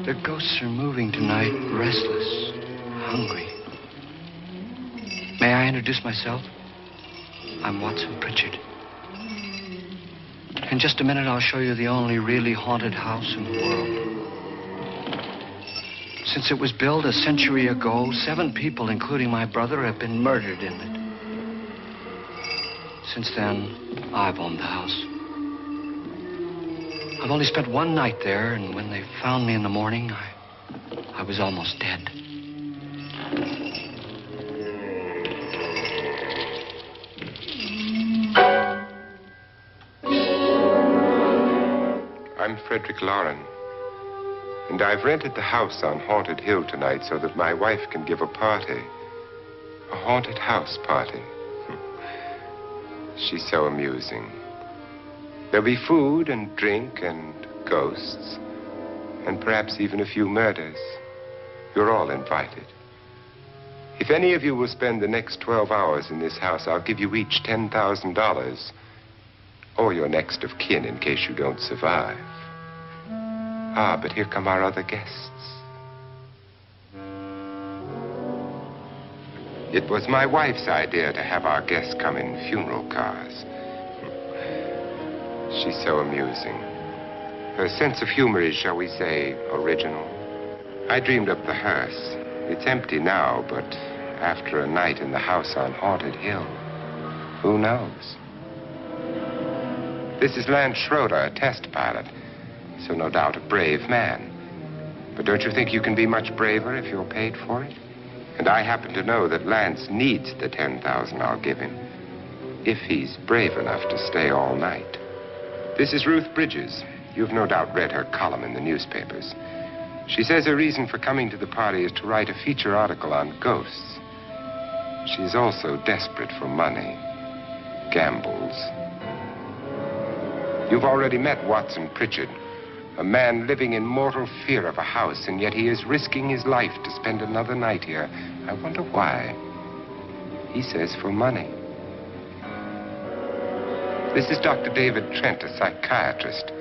The ghosts are moving tonight, restless, hungry. May I introduce myself? I'm Watson Pritchard. In just a minute, I'll show you the only really haunted house in the world. Since it was built a century ago, 7 people, including my brother, have been murdered in it. Since then, I've owned the house. I've only spent one night there, and when they found me in the morning, I was almost dead. I'm Frederick Lauren, and I've rented the house on Haunted Hill tonight so that my wife can give a party. A haunted house party. She's so amusing. There'll be food and drink and ghosts, and perhaps even a few murders. You're all invited. If any of you will spend the next 12 hours in this house, I'll give you each $10,000, or your next of kin in case you don't survive. Ah, but here come our other guests. It was my wife's idea to have our guests come in funeral cars. She's so amusing. Her sense of humor is, shall we say, original. I dreamed up the hearse. It's empty now, but after a night in the house on Haunted Hill, who knows? This is Lance Schroeder, a test pilot, so no doubt a brave man. But don't you think you can be much braver if you're paid for it? And I happen to know that Lance needs the $10,000 I'll give him, if he's brave enough to stay all night. This is Ruth Bridges. You've no doubt read her column in the newspapers. She says her reason for coming to the party is to write a feature article on ghosts. She's also desperate for money. Gambles. You've already met Watson Pritchard, a man living in mortal fear of a house, and yet he is risking his life to spend another night here. I wonder why. He says for money. This is Dr. David Trent, a psychiatrist.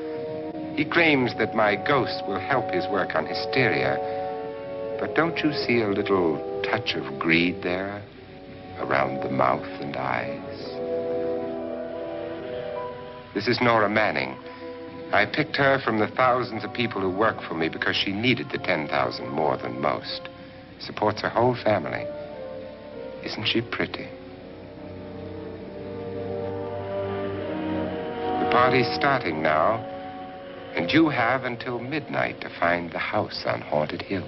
He claims that my ghost will help his work on hysteria. But don't you see a little touch of greed there around the mouth and eyes? This is Nora Manning. I picked her from the thousands of people who work for me because she needed the $10,000 more than most. Supports her whole family. Isn't she pretty? The party's starting now, and you have until midnight to find the house on Haunted Hill.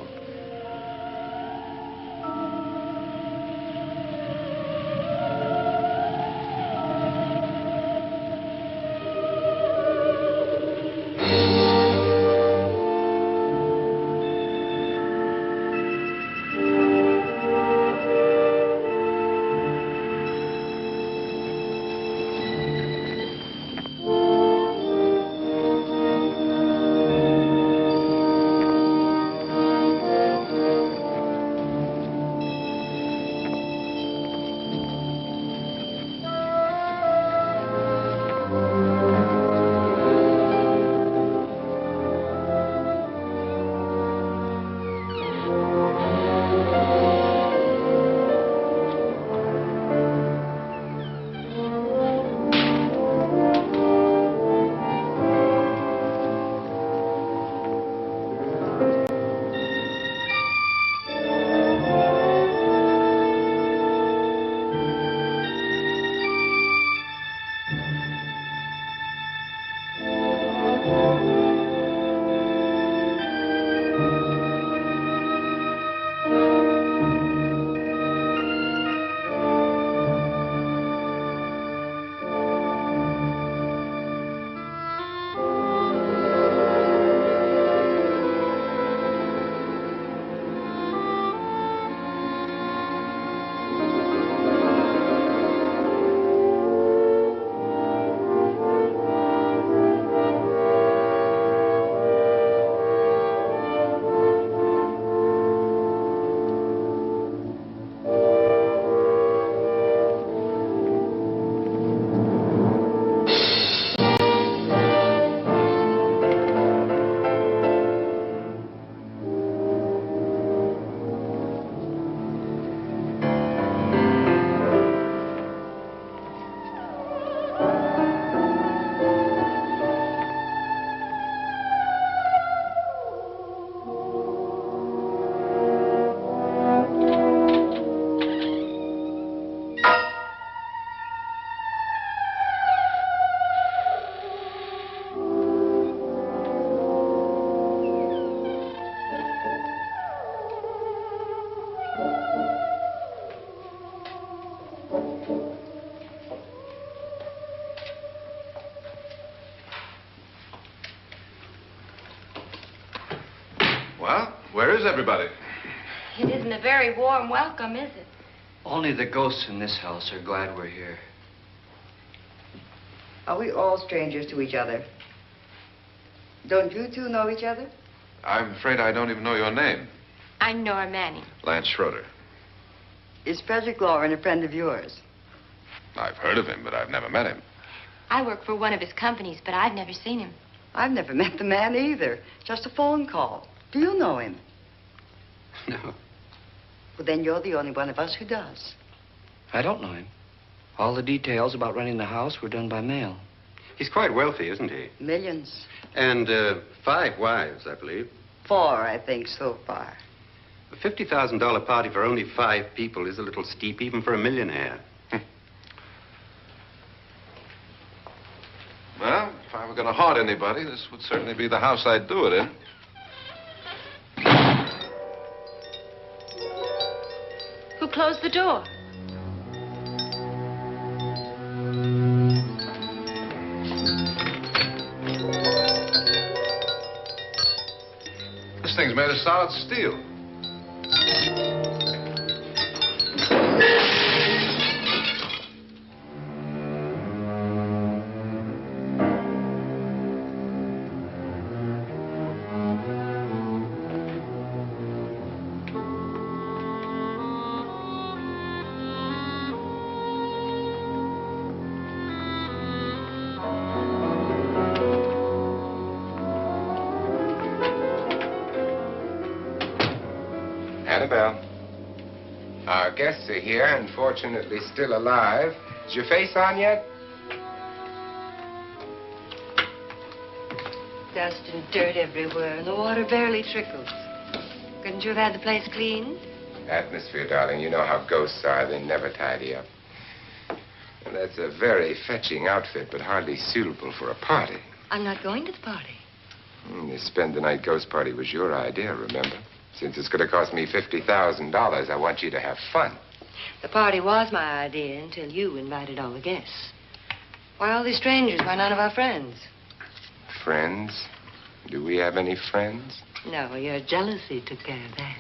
Well, where is everybody? It isn't a very warm welcome, is it? Only the ghosts in this house are glad we're here. Are we all strangers to each other? Don't you two know each other? I'm afraid I don't even know your name. I'm Nora Manning. Lance Schroeder. Is Frederick Lauren a friend of yours? I've heard of him, but I've never met him. I work for one of his companies, but I've never seen him. I've never met the man either. Just a phone call. Do you know him? No, Well, then you're the only one of us who does. I don't know him. All the details about renting the house were done by mail. He's quite wealthy, isn't he? Millions. And 5 wives, I believe. 4, I think, so far. A $50,000 party for only 5 people is a little steep, even for a millionaire. Well, if I were going to haunt anybody, this would certainly be the house I'd do it in. Who closed the door? This thing's made of solid steel. Annabelle, our guests are here, unfortunately still alive. Is your face on yet? Dust and dirt everywhere, and the water barely trickles. Couldn't you have had the place cleaned? Atmosphere, darling. You know how ghosts are. They never tidy up. And that's a very fetching outfit, but hardly suitable for a party. I'm not going to the party. The spend-the-night ghost party was your idea, remember? Since it's going to cost me $50,000, I want you to have fun. The party was my idea until you invited all the guests. Why all these strangers? Why none of our friends? Friends? Do we have any friends? No, your jealousy took care of that.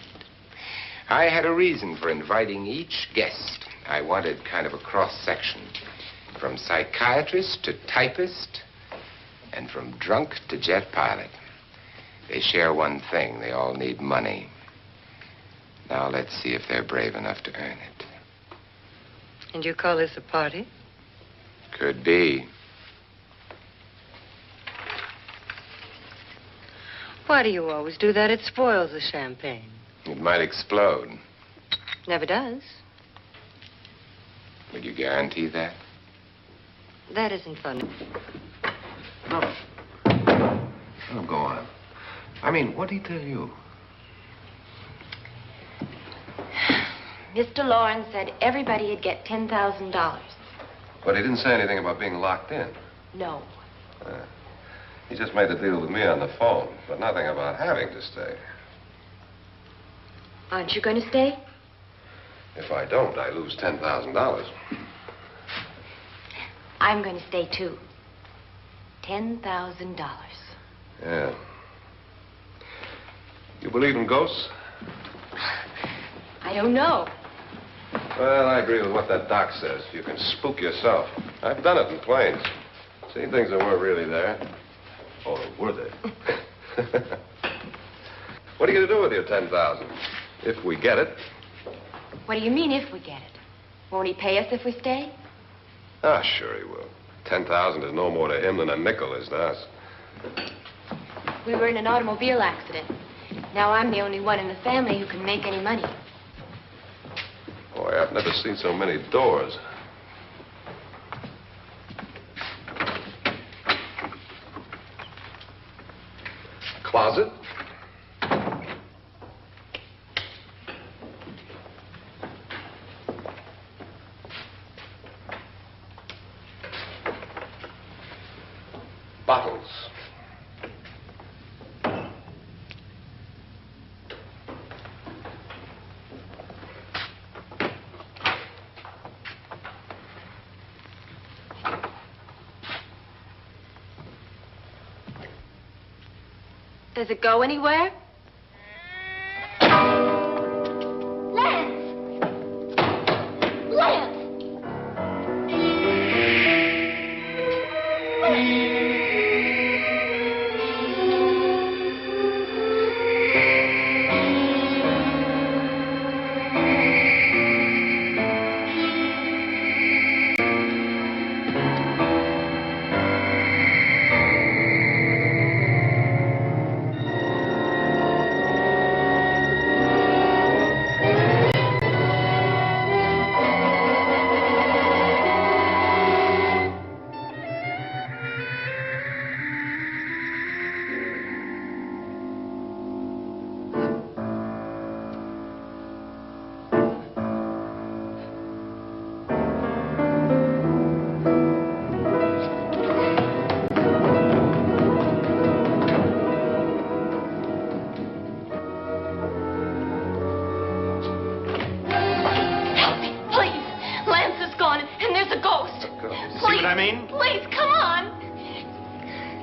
I had a reason for inviting each guest. I wanted kind of a cross-section. From psychiatrist to typist, and from drunk to jet pilot. They share one thing. They all need money. Now let's see if they're brave enough to earn it. And you call this a party? Could be. Why do you always do that? It spoils the champagne. It might explode. Never does. Would you guarantee that? That isn't funny. No. Oh, go on. I mean, what did he tell you? Mr. Lauren said everybody'd get $10,000. But he didn't say anything about being locked in. No. He just made the deal with me on the phone, but nothing about having to stay. Aren't you going to stay? If I don't, I lose $10,000. I'm going to stay, too. $10,000. Yeah. You believe in ghosts? I don't know. Well, I agree with what that doc says. You can spook yourself. I've done it in planes. Seen things that weren't really there. Or were they? What are you going to do with your $10,000? If we get it. What do you mean, if we get it? Won't he pay us if we stay? Ah, sure he will. 10,000 is no more to him than a nickel is to us. We were in an automobile accident. Now I'm the only one in the family who can make any money. Boy, I've never seen so many doors. Closet. Bottles. Does it go anywhere? I mean? Please, come on.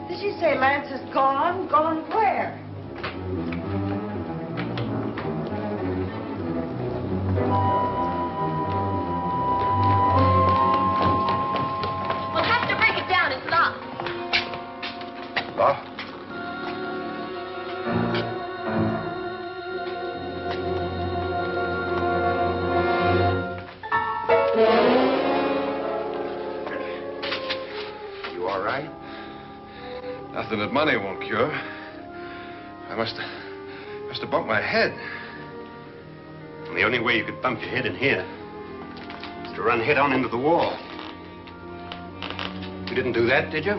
Did she say Lance is gone? Gone where? We'll have to break it down. It's locked. Law? You all right? Nothing that money won't cure. I must have bumped my head. And the only way you could bump your head in here is to run head on into the wall. You didn't do that, did you?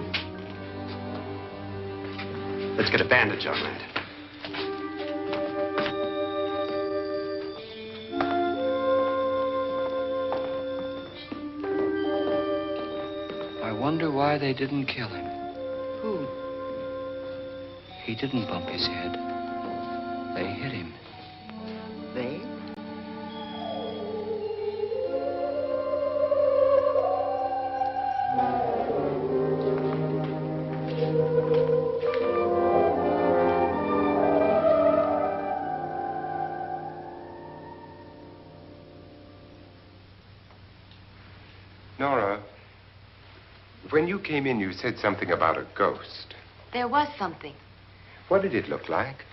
Let's get a bandage on that. I wonder why they didn't kill him. Who? He didn't bump his head. They hit him. They? Nora, when you came in, you said something about a ghost. There was something. What did it look like?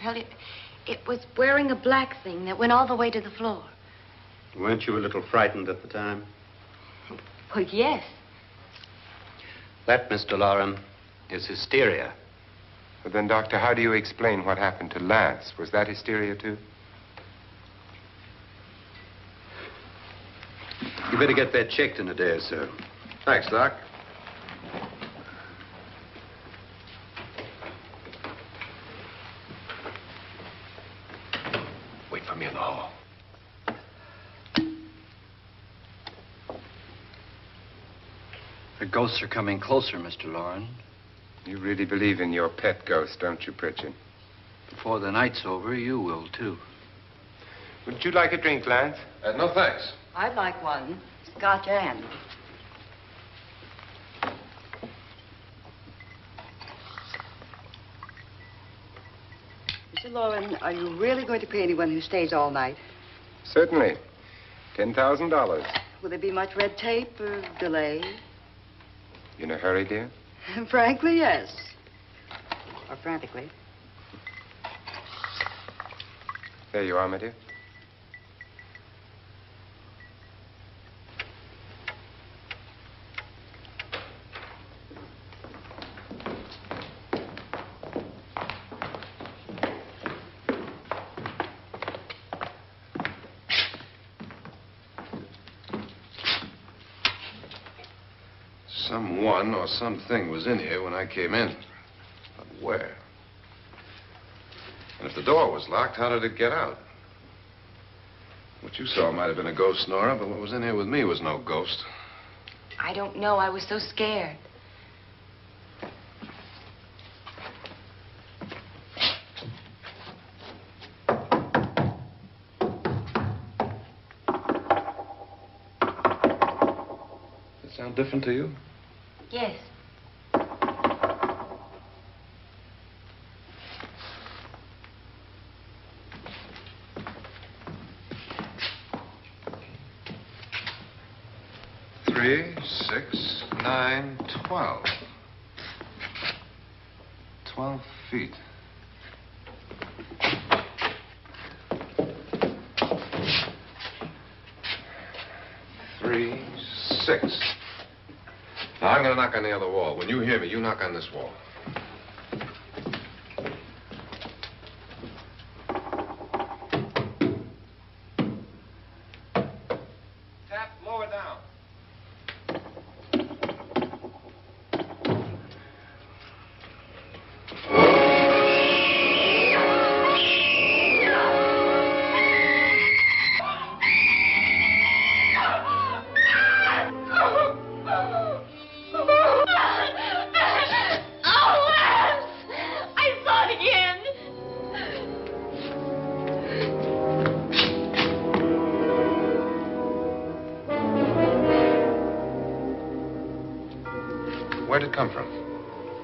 Well, it was wearing a black thing that went all the way to the floor. Weren't you a little frightened at the time? Well, yes. That, Mr. Loren, is hysteria. Well, then, Doctor, how do you explain what happened to Lance? Was that hysteria, too? You better get that checked in a day or so. Thanks, Doc. Wait for me in the hall. The ghosts are coming closer, Mr. Loren. You really believe in your pet ghost, don't you, Pritchard? Before the night's over, you will, too. Would you like a drink, Lance? No, thanks. I'd like one. Scotch and. Mr. Loren, are you really going to pay anyone who stays all night? Certainly. $10,000. Will there be much red tape or delay? You in a hurry, dear? Frankly, yes. Or frantically. There you are, my dear. Someone or something was in here when I came in. But where? And if the door was locked, how did it get out? What you saw might have been a ghost, Nora, but what was in here with me was no ghost. I don't know. I was so scared. Does it sound different to you? Yes. Three, 6, 9, 12. 12 feet. Three, 6. Now, I'm going to knock on the other wall. When you hear me, you knock on this wall. Tap lower down. Oh! it come from?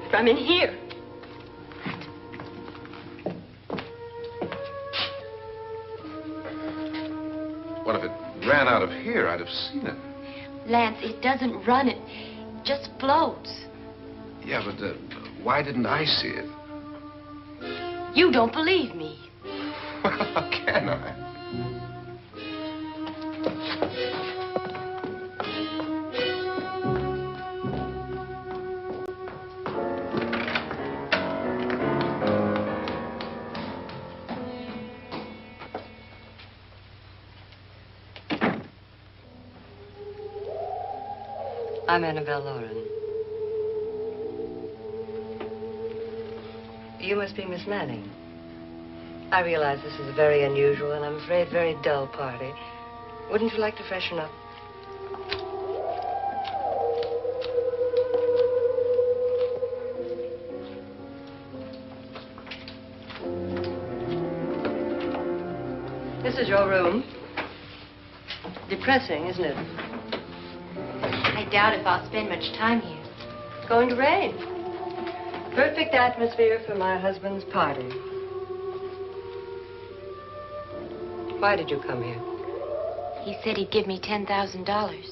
From in here. Well, if it ran out of here, I'd have seen it. Lance, it doesn't run. It just floats. Yeah, but why didn't I see it? You don't believe me. Well, how can I? I'm Annabelle Lauren. You must be Miss Manning. I realize this is a very unusual and I'm afraid very dull party. Wouldn't you like to freshen up? This is your room. Depressing, isn't it? I doubt if I'll spend much time here. It's going to rain. Perfect atmosphere for my husband's party. Why did you come here? He said he'd give me $10,000.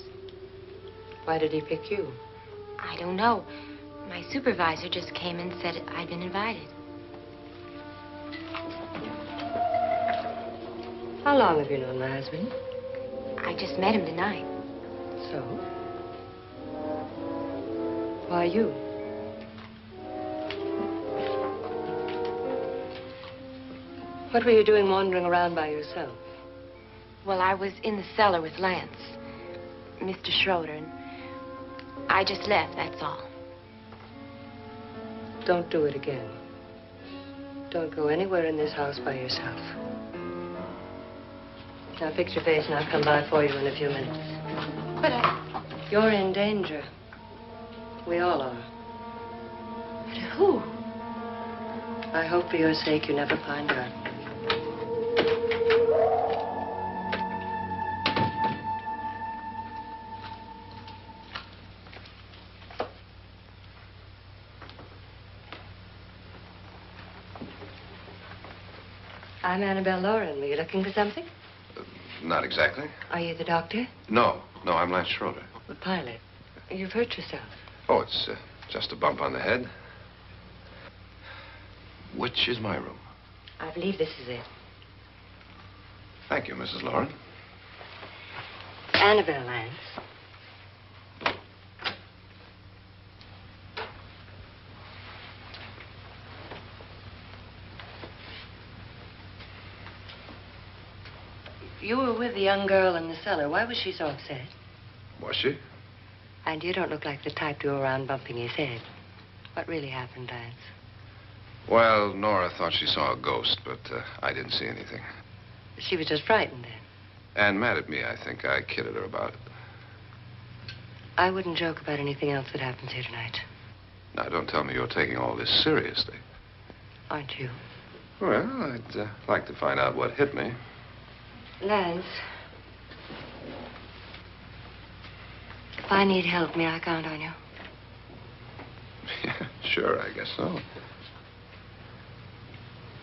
Why did he pick you? I don't know. My supervisor just came and said I'd been invited. How long have you known my husband? I just met him tonight. So? Why you? What were you doing wandering around by yourself? Well, I was in the cellar with Lance, Mr. Schroeder, and I just left, that's all. Don't do it again. Don't go anywhere in this house by yourself. Now fix your face and I'll come by for you in a few minutes. But You're in danger. We all are. But who? I hope for your sake you never find out. I'm Annabelle Lauren. Were you looking for something? Not exactly. Are you the doctor? No, I'm Lance Schroeder. The pilot. You've hurt yourself. Oh, it's just a bump on the head. Which is my room? I believe this is it. Thank you, Mrs. Lauren. Annabelle, Lance. You were with the young girl in the cellar. Why was she so upset? Was she? And you don't look like the type to go around bumping his head. What really happened, Lance? Well, Nora thought she saw a ghost, but I didn't see anything. She was just frightened then. And mad at me, I think. I kidded her about it. I wouldn't joke about anything else that happens here tonight. Now, don't tell me you're taking all this seriously. Aren't you? Well, I'd like to find out what hit me. Lance. If I need help, may I count on you? Yeah, sure, I guess so.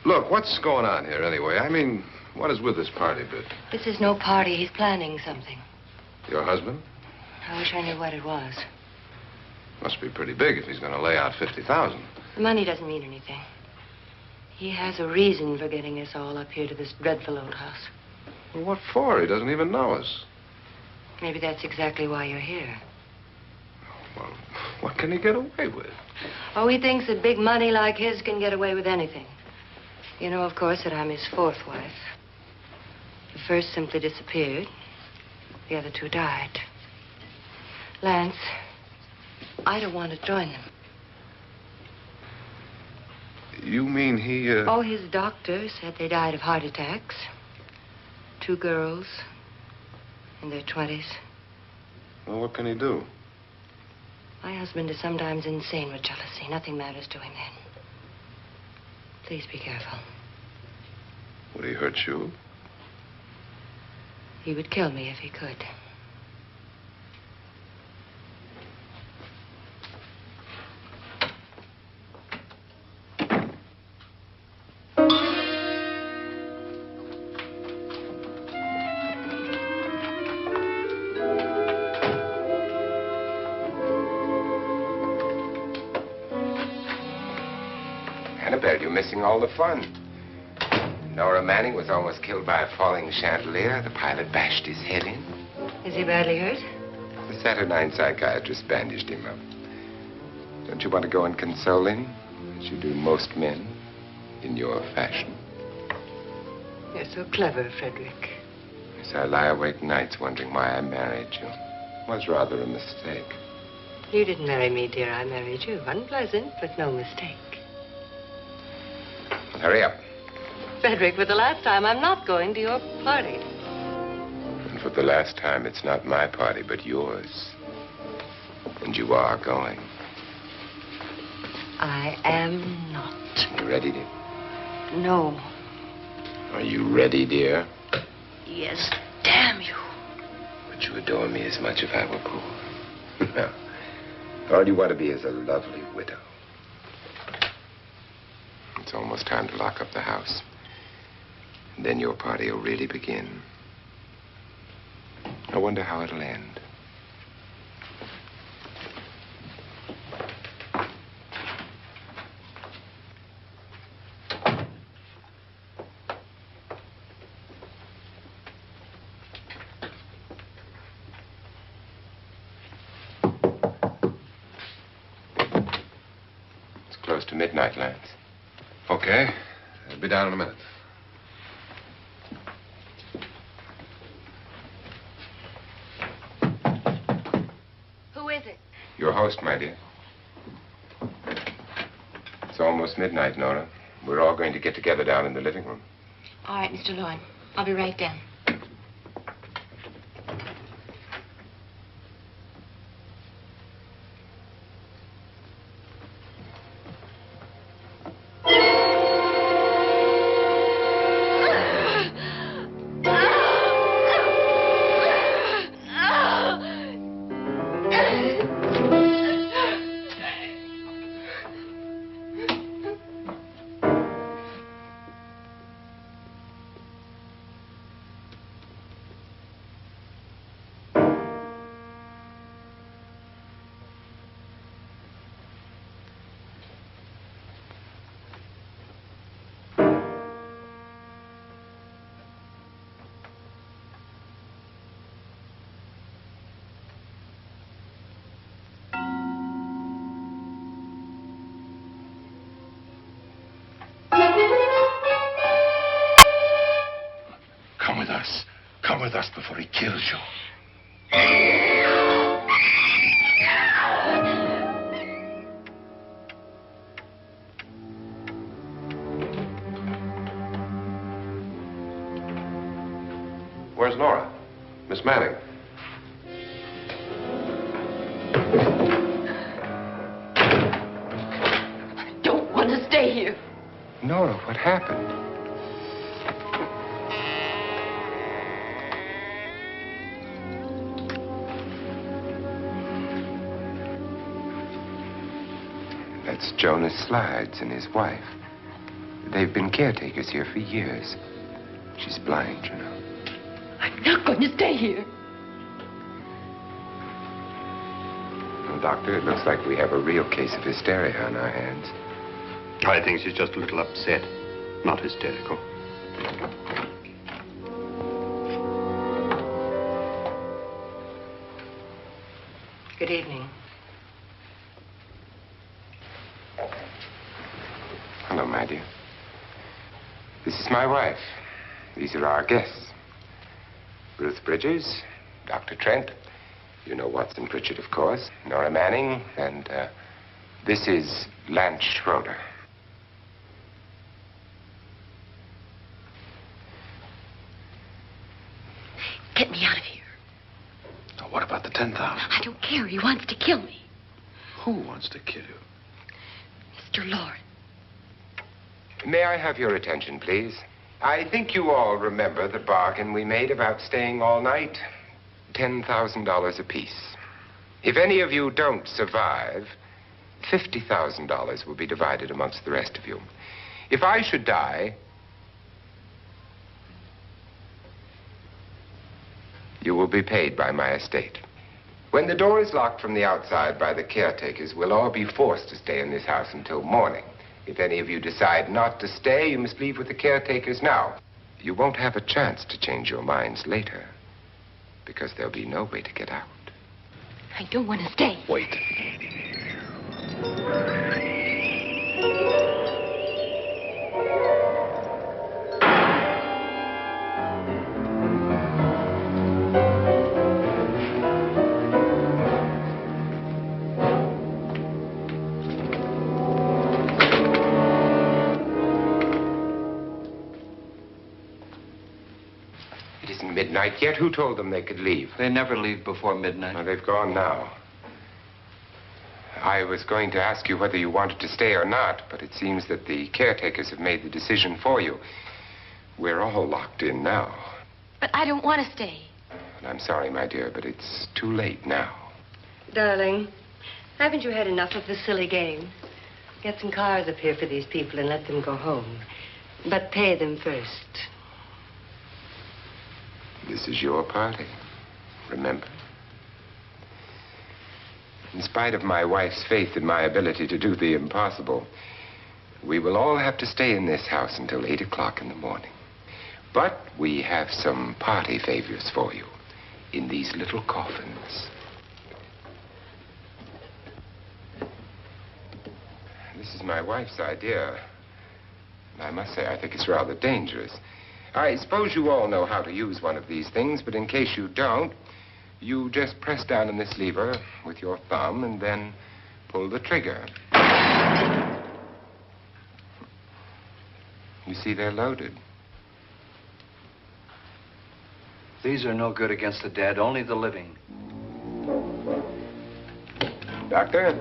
Look, what's going on here anyway? I mean, what is with this party bit? This is no party. He's planning something. Your husband? I wish I knew what it was. Must be pretty big if he's going to lay out 50,000. The money doesn't mean anything. He has a reason for getting us all up here to this dreadful old house. Well, what for? He doesn't even know us. Maybe that's exactly why you're here. Well, what can he get away with? Oh, he thinks that big money like his can get away with anything. You know, of course, that I'm his fourth wife. The first simply disappeared. The other two died. Lance, I don't want to join them. You mean he, Oh, his doctor said they died of heart attacks. 2 girls in their 20s. Well, what can he do? My husband is sometimes insane with jealousy. Nothing matters to him then. Please be careful. Would he hurt you? He would kill me if he could. missing all the fun. Nora Manning was almost killed by a falling chandelier. The pilot bashed his head in. Is he badly hurt? The Saturnine psychiatrist bandaged him up. Don't you want to go and console him, as you do most men, in your fashion? You're so clever, Frederick. Yes, I lie awake nights wondering why I married you. It was rather a mistake. You didn't marry me, dear. I married you. Unpleasant, but no mistake. Hurry up. Frederick, for the last time, I'm not going to your party. And for the last time, it's not my party, but yours. And you are going. I am not. You ready, dear? No. Are you ready, dear? Yes, damn you. Would you adore me as much if I were poor? No. All you want to be is a lovely widow. It's almost time to lock up the house. And then your party will really begin. I wonder how it'll end. It's close to midnight, Lance. Okay. I'll be down in a minute. Who is it? Your host, my dear. It's almost midnight, Nora. We're all going to get together down in the living room. All right, Mr. Lloyd. I'll be right down. Come with us. Come with us before he kills you. Where's Nora? Miss Manning. I don't want to stay here. Nora, what happened? That's Jonas Slides and his wife. They've been caretakers here for years. She's blind, you know. I'm not going to stay here. Well, Doctor, it looks like we have a real case of hysteria on our hands. I think she's just a little upset, not hysterical. Good evening. Hello, my dear. This is my wife. These are our guests. Ruth Bridgers, Dr. Trent. You know Watson Pritchard, of course. Nora Manning, and this is Lance Schroeder. Get me out of here. Now, what about the 10,000? I don't care. He wants to kill me. Who wants to kill you? Mr. Lord. May I have your attention, please? I think you all remember the bargain we made about staying all night. $10,000 apiece. If any of you don't survive, $50,000 will be divided amongst the rest of you. If I should die, you will be paid by my estate. When the door is locked from the outside by the caretakers, we'll all be forced to stay in this house until morning. If any of you decide not to stay, you must leave with the caretakers now. You won't have a chance to change your minds later, because there'll be no way to get out. I don't want to stay. Wait. It isn't midnight yet. Who told them they could leave? They never leave before midnight. Well, they've gone now. I was going to ask you whether you wanted to stay or not, but it seems that the caretakers have made the decision for you. We're all locked in now. But I don't want to stay. And I'm sorry, my dear, but it's too late now. Darling, haven't you had enough of the silly game? Get some cars up here for these people and let them go home. But pay them first. This is your party, remember? In spite of my wife's faith in my ability to do the impossible, we will all have to stay in this house until 8 o'clock in the morning. But we have some party favors for you in these little coffins. This is my wife's idea. And I must say, I think it's rather dangerous. I suppose you all know how to use one of these things, but in case you don't, you just press down on this lever with your thumb and then pull the trigger. You see, they're loaded. These are no good against the dead, only the living. Doctor?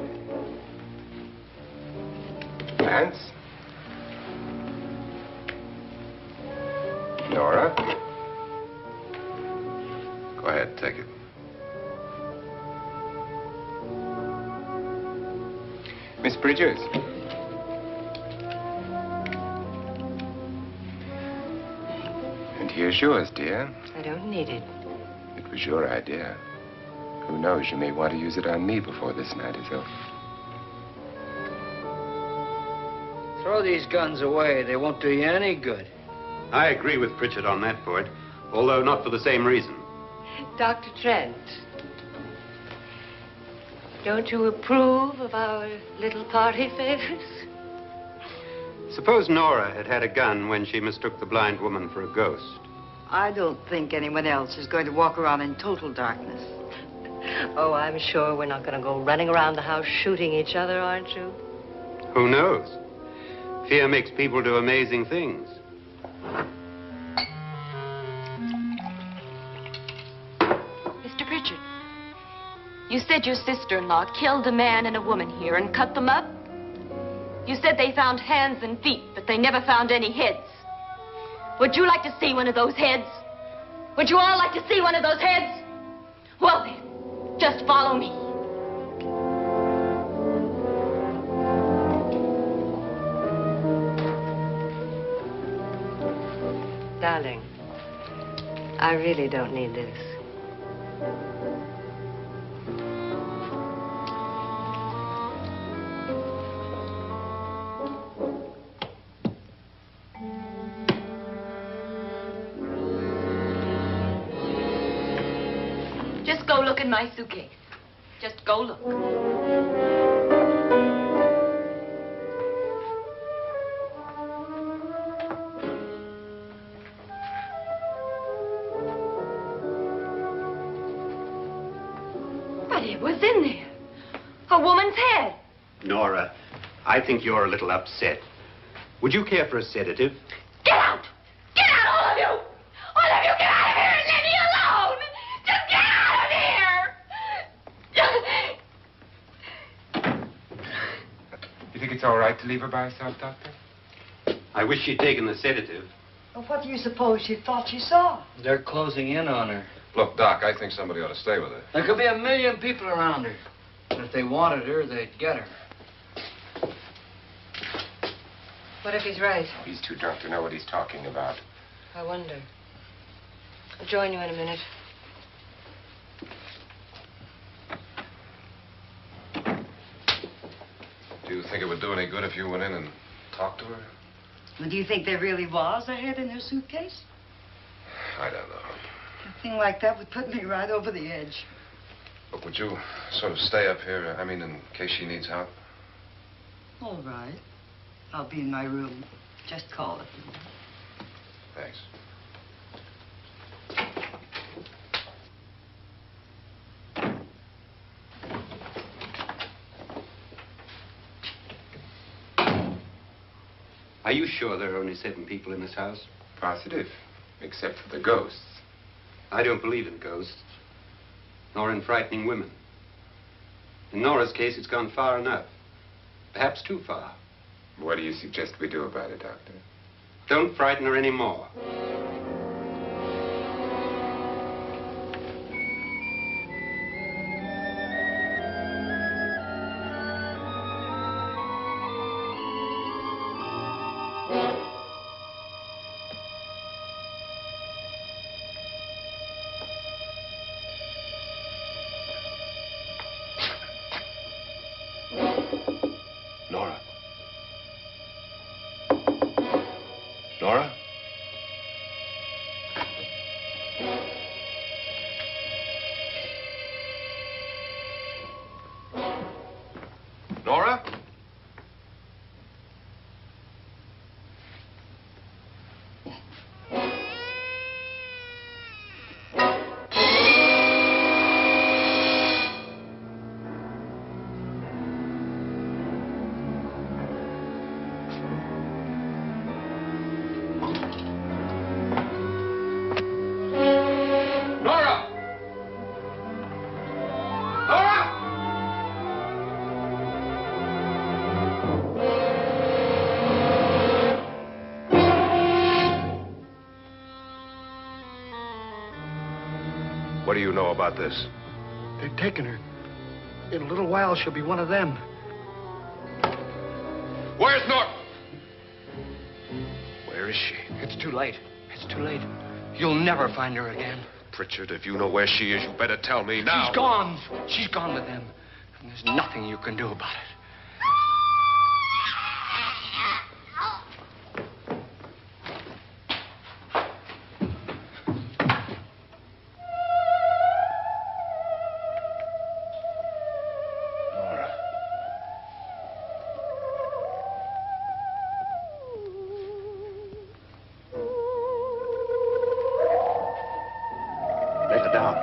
Lance? Nora? Go ahead, take it. Miss Bridges? And here's yours, dear. I don't need it. It was your idea. Who knows, you may want to use it on me before this night is over. Throw these guns away. They won't do you any good. I agree with Pritchard on that point, although not for the same reason. Dr. Trent, don't you approve of our little party favors? Suppose Nora had had a gun when she mistook the blind woman for a ghost. I don't think anyone else is going to walk around in total darkness. Oh, I'm sure we're not going to go running around the house shooting each other, aren't you? Who knows? Fear makes people do amazing things. Mr. Pritchard, you said your sister-in-law killed a man and a woman here and cut them up? You said they found hands and feet, but they never found any heads. Would you like to see one of those heads? Would you all like to see one of those heads? Well then, just follow me. Darling, I really don't need this. Just go look in my suitcase. Just go look. But it was in there. A woman's head. Nora, I think you're a little upset. Would you care for a sedative? Get out! Get out, all of you! All of you, get out of here and leave me alone! Just get out of here! You think it's all right to leave her by herself, Doctor? I wish she'd taken the sedative. Well, what do you suppose she thought she saw? They're closing in on her. Look, Doc, I think somebody ought to stay with her. There could be 1 million people around her. And if they wanted her, they'd get her. What if he's right? He's too drunk to know what he's talking about. I wonder. I'll join you in a minute. Do you think it would do any good if you went in and talk to her? Well, do you think there really was a head in her suitcase? I don't know. A thing like that would put me right over the edge. Look, would you sort of stay up here, I mean, in case she needs help? All right. I'll be in my room. Just call it. Thanks. Are you sure there are only 7 people in this house? Positive, except for the ghosts. I don't believe in ghosts, nor in frightening women. In Nora's case, it's gone far enough. Perhaps too far. What do you suggest we do about it, Doctor? Don't frighten her anymore. Nora? Nora? Nora? What do you know about this? They've taken her. In a little while, she'll be one of them. Where's Nora? Where is she? It's too late. It's too late. You'll never find her again. Pritchard, if you know where she is, you better tell me now. She's gone. She's gone with them. And there's nothing you can do about it. Let her down.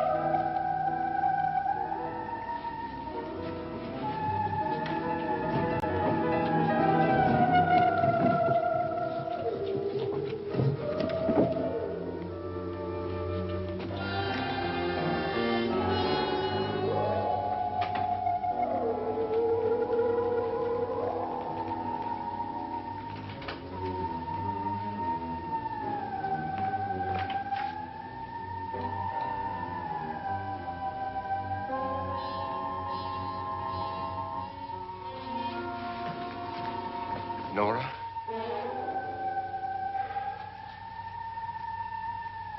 Nora?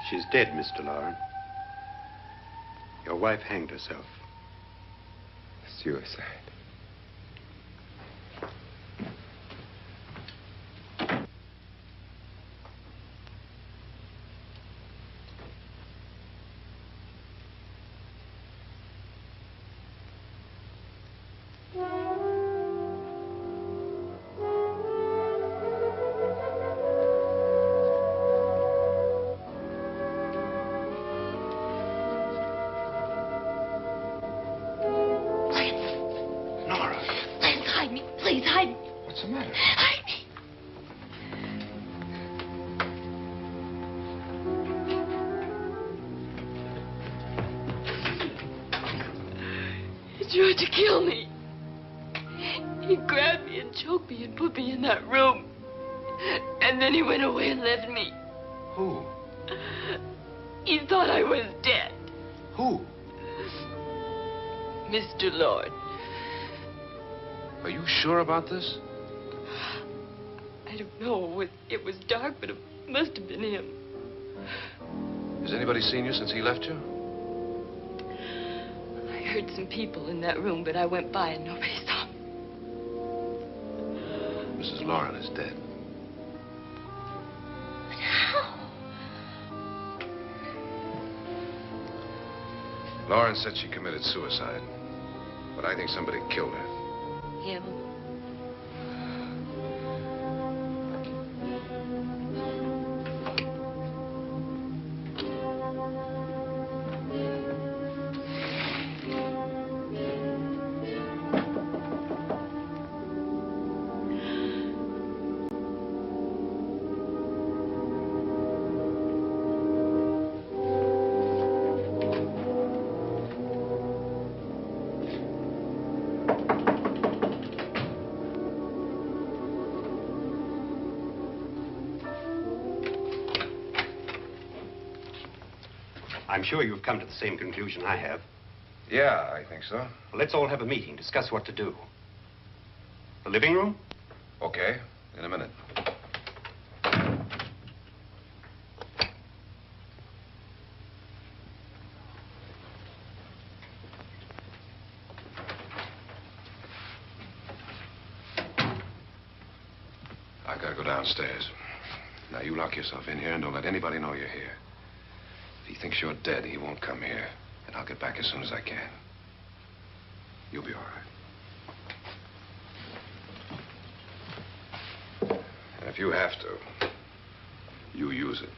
She's dead, Mr. Loren. Your wife hanged herself. Suicide. Please, hide me. What's the matter? Hide me. He tried to kill me. He grabbed me and choked me and put me in that room. And then he went away and left me. Who? He thought I was dead. Who? Mr. Lord. Are you sure about this? I don't know. It was dark, but it must have been him. Has anybody seen you since he left you? I heard some people in that room, but I went by and nobody saw me. Mrs. Lauren is dead. But how? Lauren said she committed suicide, but I think somebody killed her. Him? I'm sure you've come to the same conclusion I have. Yeah, I think so. Well, let's all have a meeting, discuss what to do. The living room? Okay, in a minute. I gotta go downstairs. Now, you lock yourself in here and don't let anybody know you're here. If he thinks you're dead, he won't come here. And I'll get back as soon as I can. You'll be all right. And if you have to, you use it.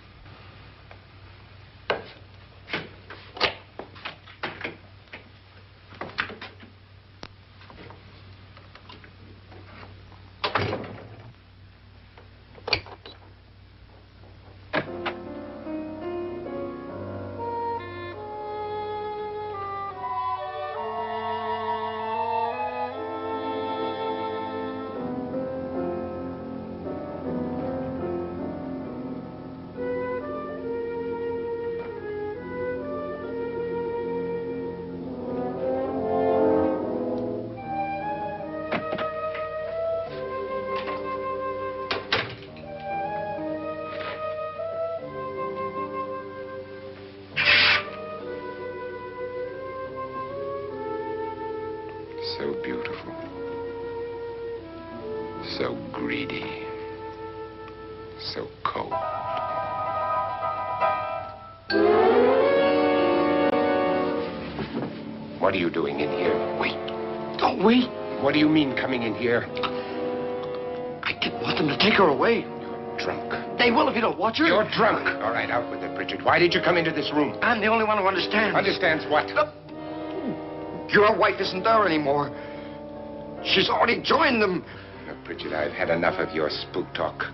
So beautiful. So greedy. So cold. What are you doing in here? Wait. Don't wait. What do you mean coming in here? I didn't want them to take her away. You're drunk. They will if you don't watch her. You're drunk. All right, out with it, Bridget. Why did you come into this room? I'm the only one who understands. Understands what? Your wife isn't there anymore. She's already joined them. Look, Bridget, I've had enough of your spook talk.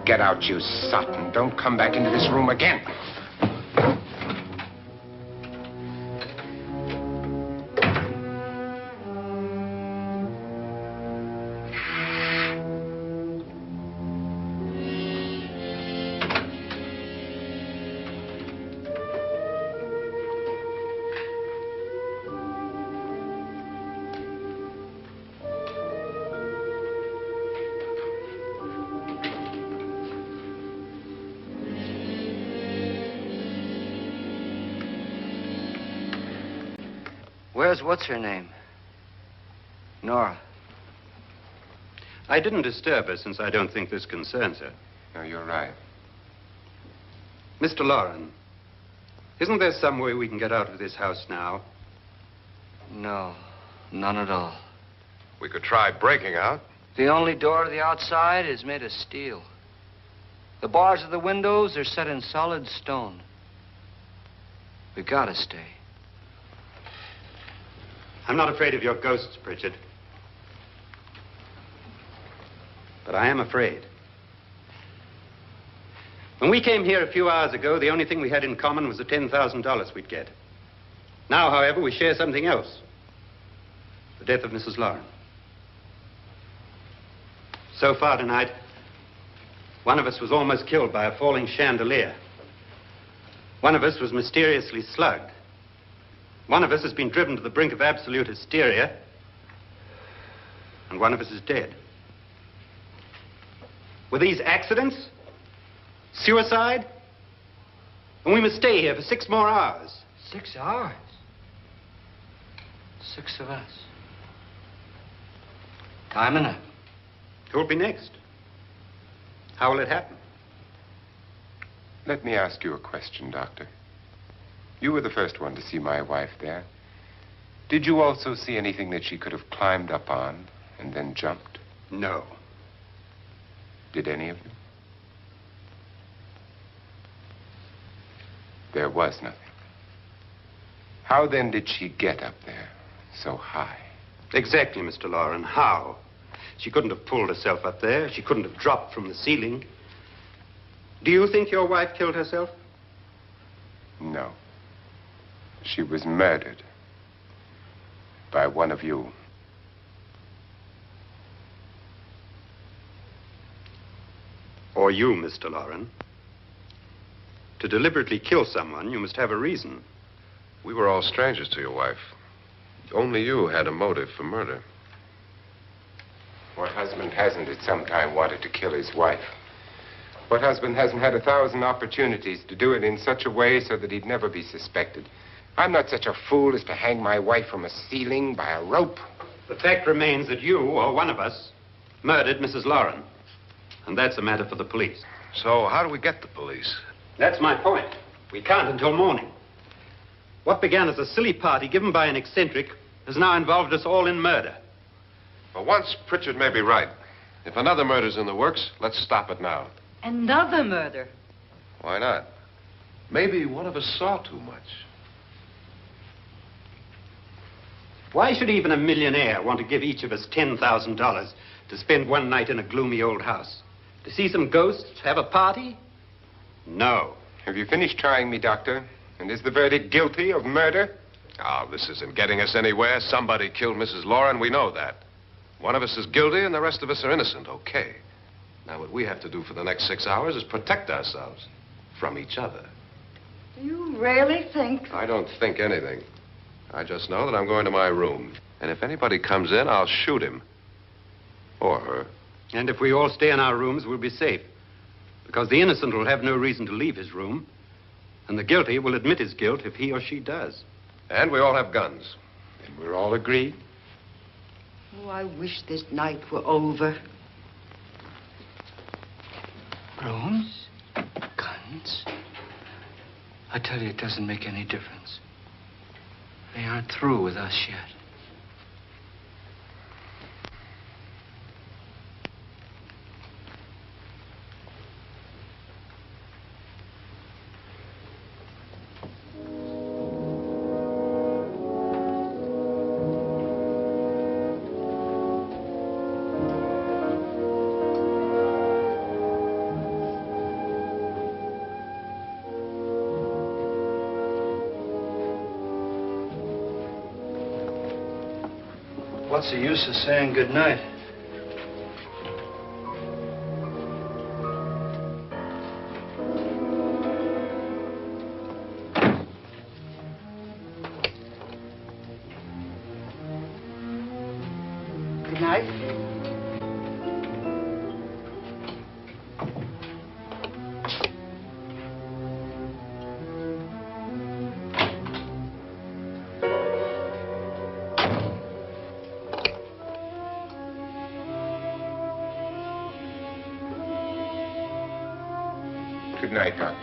Get out, you sot, and don't come back into this room again. Where's what's-her-name? Nora. I didn't disturb her since I don't think this concerns her. No, you're right. Mr. Lauren, isn't there some way we can get out of this house now? No, none at all. We could try breaking out. The only door to the outside is made of steel. The bars of the windows are set in solid stone. We gotta stay. I'm not afraid of your ghosts, Bridget. But I am afraid. When we came here a few hours ago, the only thing we had in common was the $10,000 we'd get. Now, however, we share something else. The death of Mrs. Lauren. So far tonight, one of us was almost killed by a falling chandelier. One of us was mysteriously slugged. One of us has been driven to the brink of absolute hysteria. And one of us is dead. Were these accidents? Suicide? And we must stay here for 6 more hours. 6 hours? 6 of us. Time enough. Who'll be next? How will it happen? Let me ask you a question, Doctor. You were the first one to see my wife there. Did you also see anything that she could have climbed up on and then jumped? No. Did any of you? There was nothing. How then did she get up there so high? Exactly, Mr. Loren. How? She couldn't have pulled herself up there. She couldn't have dropped from the ceiling. Do you think your wife killed herself? No. She was murdered by one of you. Or you, Mr. Loren. To deliberately kill someone, you must have a reason. We were all strangers to your wife. Only you had a motive for murder. What husband hasn't at some time wanted to kill his wife? What husband hasn't had 1,000 opportunities to do it in such a way so that he'd never be suspected? I'm not such a fool as to hang my wife from a ceiling by a rope. The fact remains that you, or one of us, murdered Mrs. Loren. And that's a matter for the police. So how do we get the police? That's my point. We can't until morning. What began as a silly party given by an eccentric has now involved us all in murder. For once, Pritchard may be right. If another murder's in the works, let's stop it now. Another murder? Why not? Maybe one of us saw too much. Why should even a millionaire want to give each of us $10,000 to spend one night in a gloomy old house? To see some ghosts, have a party? No. Have you finished trying me, Doctor? And is the verdict guilty of murder? Oh, this isn't getting us anywhere. Somebody killed Mrs. Loren. We know that. One of us is guilty and the rest of us are innocent. Okay. Now, what we have to do for the next 6 hours is protect ourselves from each other. Do you really think? I don't think anything. I just know that I'm going to my room. And if anybody comes in, I'll shoot him. Or her. And if we all stay in our rooms, we'll be safe. Because the innocent will have no reason to leave his room. And the guilty will admit his guilt if he or she does. And we all have guns. And we're all agreed? Oh, I wish this night were over. Rooms? Guns? I tell you, it doesn't make any difference. They aren't through with us yet. What's the use of saying good night? Good night. Good night, Doctor.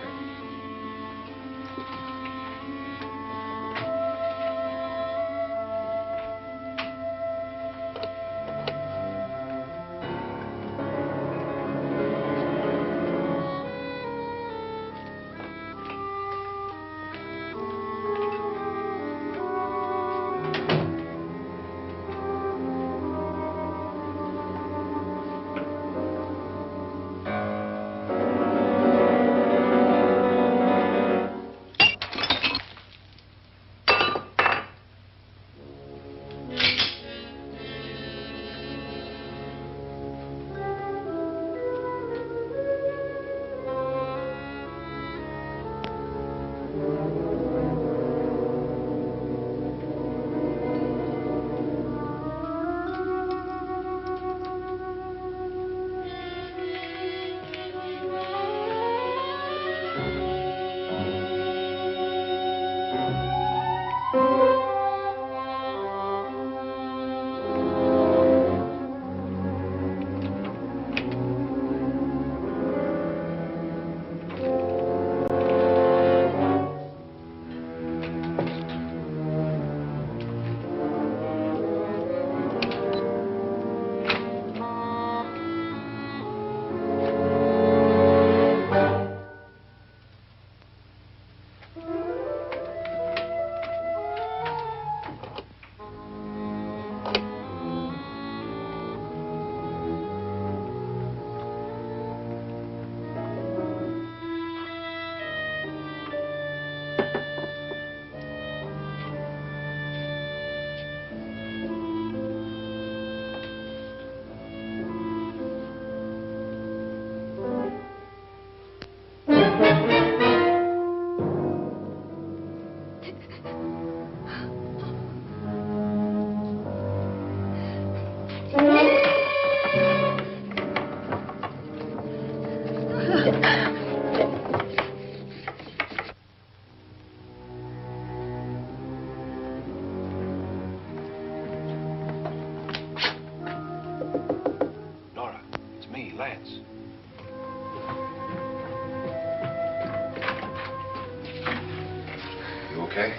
okay?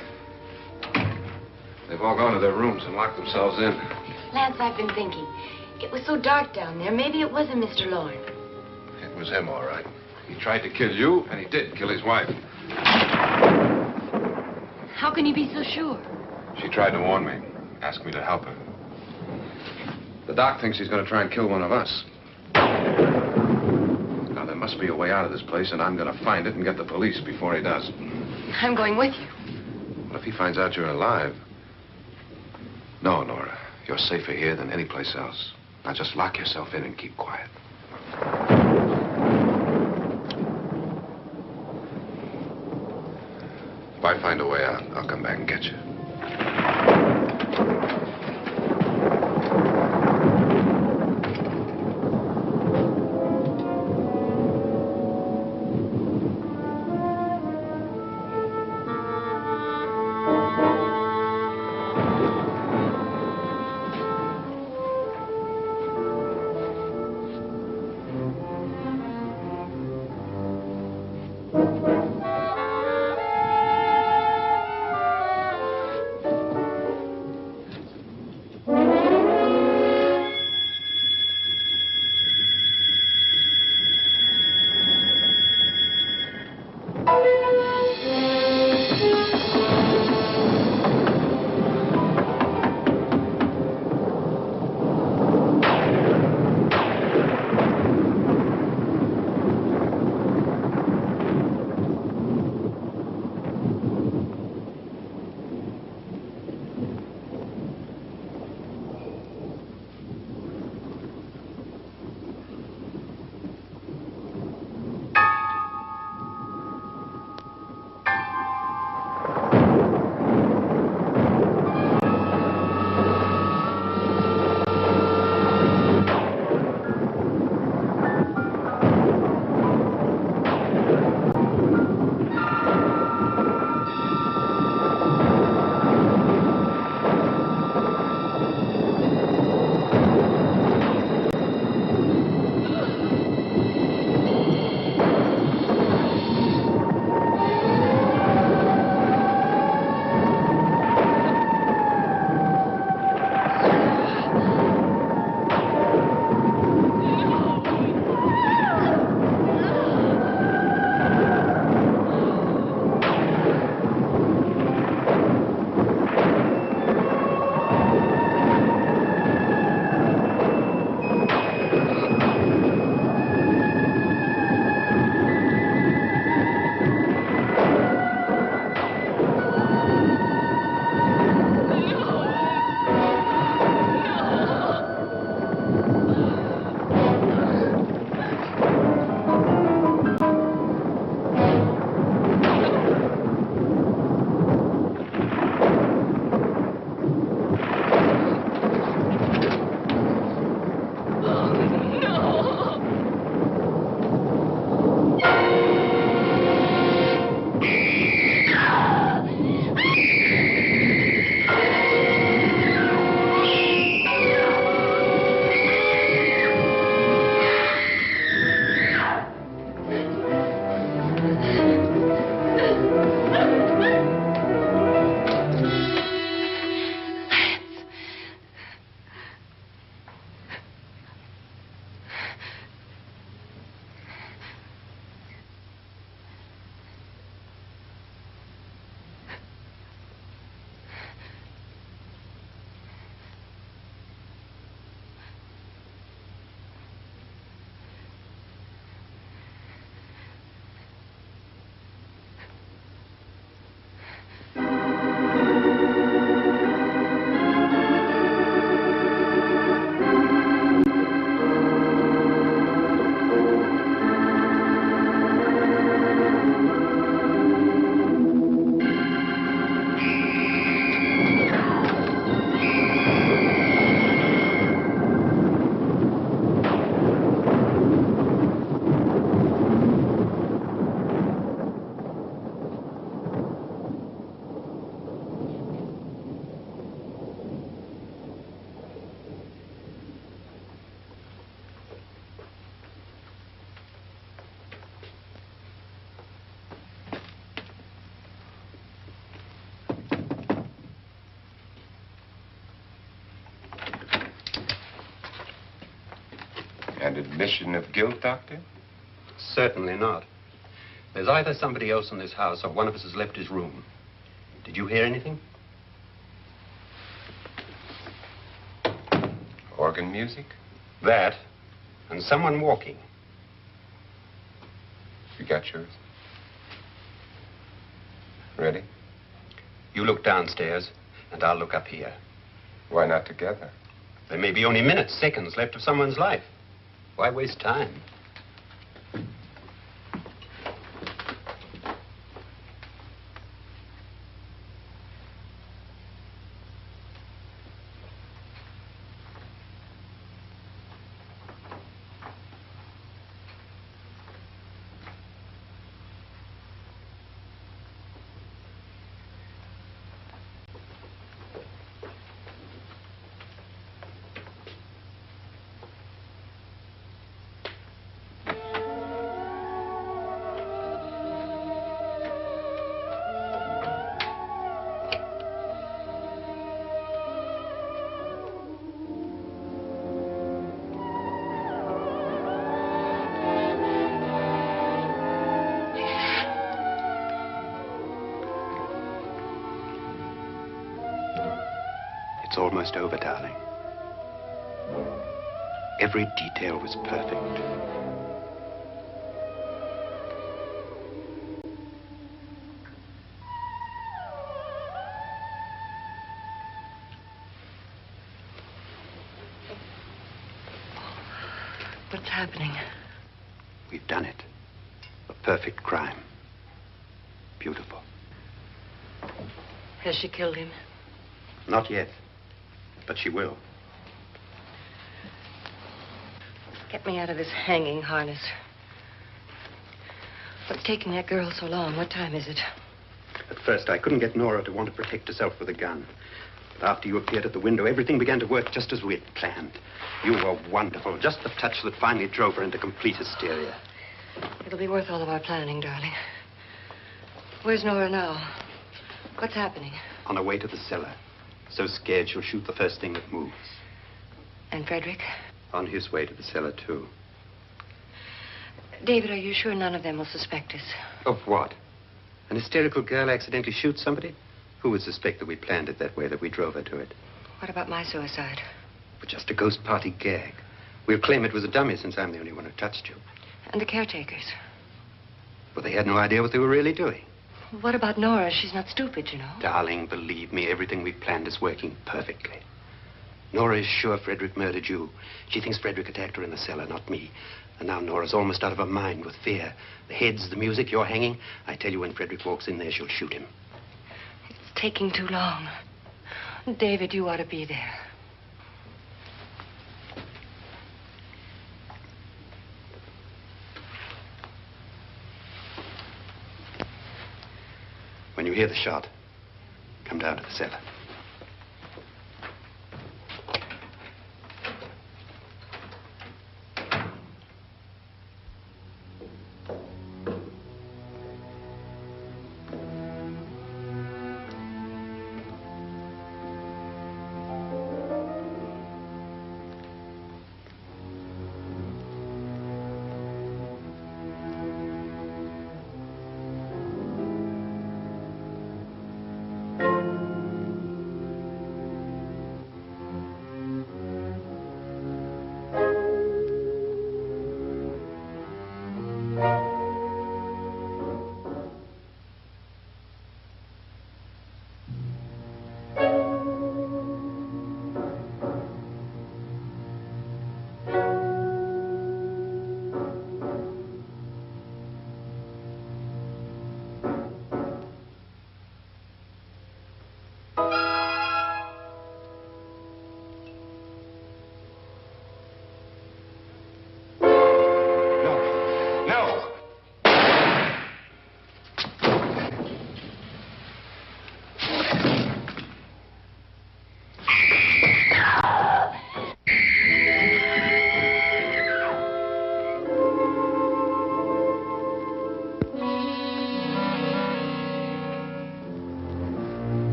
They've all gone to their rooms and locked themselves in. Lance, I've been thinking. It was so dark down there. Maybe it wasn't Mr. Lorne. It was him, all right. He tried to kill you, and he did kill his wife. How can you be so sure? She tried to warn me, asked me to help her. The doc thinks he's going to try and kill one of us. Now, there must be a way out of this place, and I'm going to find it and get the police before he does. I'm going with you. Well, if he finds out you're alive... No, Nora. You're safer here than any place else. Now, just lock yourself in and keep quiet. If I find a way out, I'll come back and get you. admission of guilt, Doctor? Certainly not. There's either somebody else in this house or one of us has left his room. Did you hear anything? Organ music? That, and someone walking. You got yours? Ready? You look downstairs, and I'll look up here. Why not together? There may be only minutes, seconds left of someone's life. Why waste time? It's almost over, darling. Every detail was perfect. What's happening? We've done it. A perfect crime. Beautiful. Has she killed him? Not yet, but she will. Get me out of this hanging harness. What's taking that girl so long? What time is it? At first, I couldn't get Nora to want to protect herself with a gun. But after you appeared at the window, everything began to work just as we had planned. You were wonderful. Just the touch that finally drove her into complete hysteria. It'll be worth all of our planning, darling. Where's Nora now? What's happening? On her way to the cellar. So scared she'll shoot the first thing that moves. And Frederick? On his way to the cellar, too. David, are you sure none of them will suspect us? Of what? An hysterical girl accidentally shoots somebody? Who would suspect that we planned it that way, that we drove her to it? What about my suicide? But just a ghost party gag. We'll claim it was a dummy since I'm the only one who touched you. And the caretakers? But they had no idea what they were really doing. What about Nora? She's not stupid, you know. Darling, believe me, everything we've planned is working perfectly. Nora is sure Frederick murdered you. She thinks Frederick attacked her in the cellar, not me. And now Nora's almost out of her mind with fear. The heads, the music, you're hanging. I tell you, when Frederick walks in there, she'll shoot him. It's taking too long. David, you ought to be there. When you hear the shot, come down to the cellar.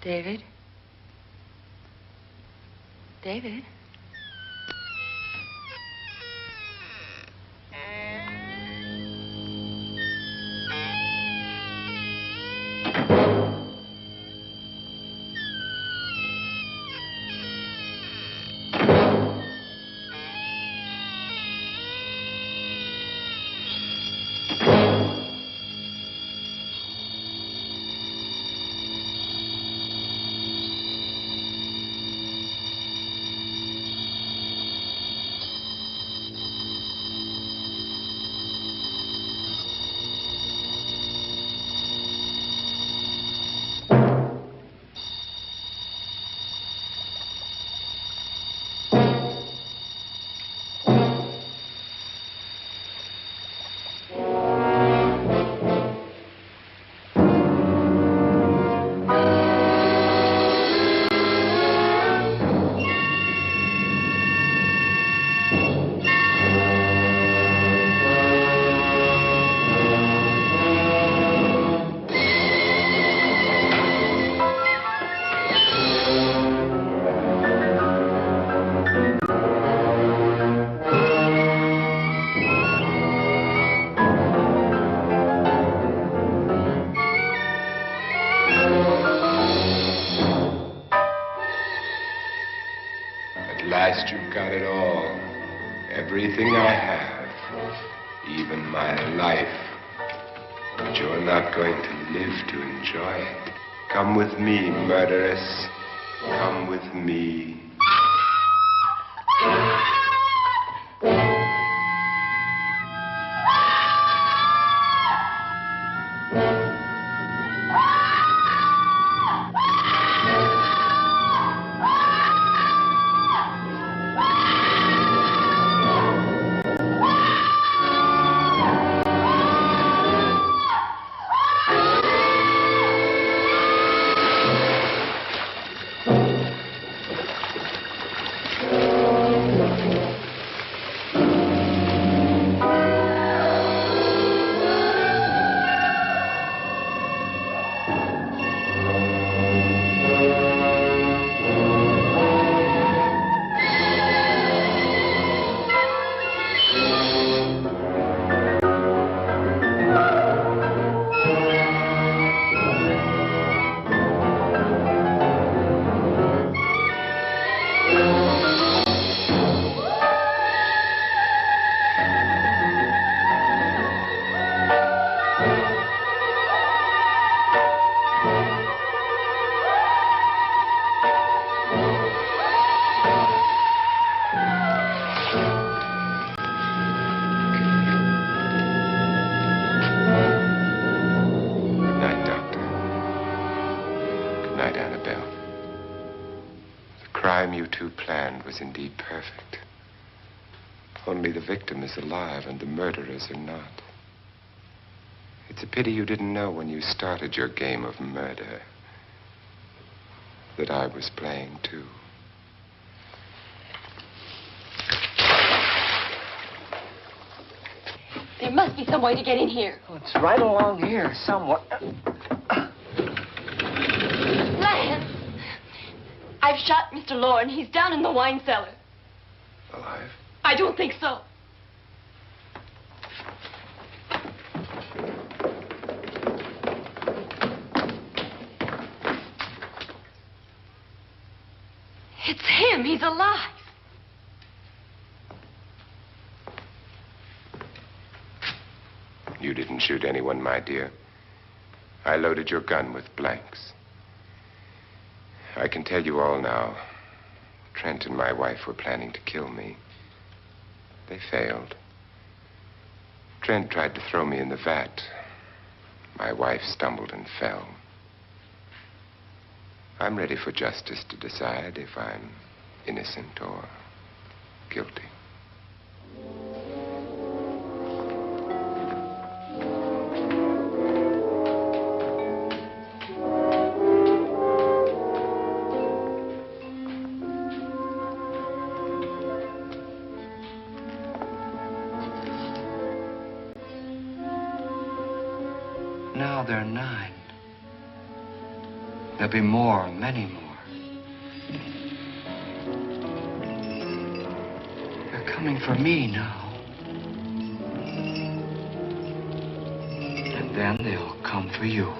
David? David? At last you've got it all. Everything I have. Even my life. But you're not going to live to enjoy it. Come with me, murderess. Come with me. Was indeed perfect. Only the victim is alive and the murderers are not. It's a pity you didn't know when you started your game of murder that I was playing too. There must be some way to get in here. Oh, it's right along here somewhere. Lance! I've shot Mr. Lorne. He's down in the wine cellar. Alive? I don't think so. It's him. He's alive. You didn't shoot anyone, my dear. I loaded your gun with blanks. I can tell you all now. Trent and my wife were planning to kill me. They failed. Trent tried to throw me in the vat. My wife stumbled and fell. I'm ready for justice to decide if I'm innocent or guilty. Now they're 9. There'll be more, many more. They're coming for me now. And then they'll come for you.